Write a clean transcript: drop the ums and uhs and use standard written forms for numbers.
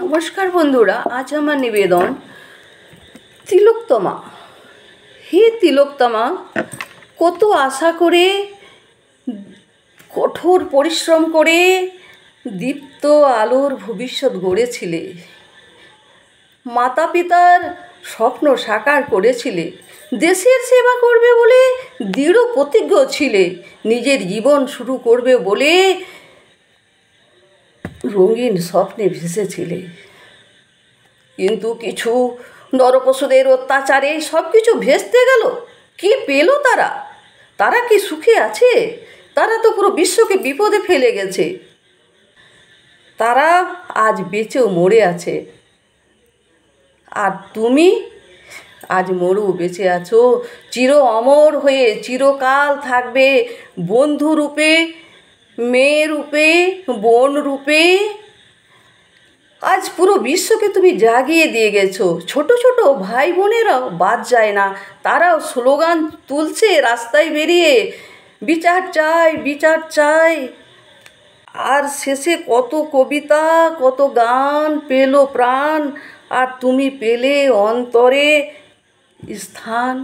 নমস্কার বন্ধুরা, আজ আমার নিবেদন তিলোত্তমা। হে তিলোত্তমা, কত আশা করে, কঠোর পরিশ্রম করে দীপ্ত আলোর ভবিষ্যৎ গড়েছিলে, মাতা পিতার স্বপ্ন সাকার করেছিলে, দেশের সেবা করবে বলে দৃঢ় প্রতিজ্ঞ ছিলে, নিজের জীবন শুরু করবে বলে রঙিন স্বপ্নে ভেসেছিলে। কিন্তু কিছু নরপশুদের অত্যাচারে সব কিছু ভেস্তে গেল। কি পেল তারা? তারা কি সুখে আছে? তারা তো পুরো বিশ্বকে বিপদে ফেলে গেছে। তারা আজ বেঁচেও মরে আছে, আর তুমি আজ মরেও বেঁচে আছো, চির অমর হয়ে চিরকাল থাকবে বন্ধু রূপে, মেয়ে রূপে, বোন রূপে। আজ পুরো বিশ্বকে তুমি জাগিয়ে দিয়ে গেছো। ছোট ছোট ভাই বোনেরাও বাদ যায় না, তারাও স্লোগান তুলছে রাস্তায় বেরিয়ে, বিচার চাই, বিচার চাই। আর শেষে কত কবিতা, কত গান পেল প্রাণ, আর তুমি পেলে অন্তরে স্থান।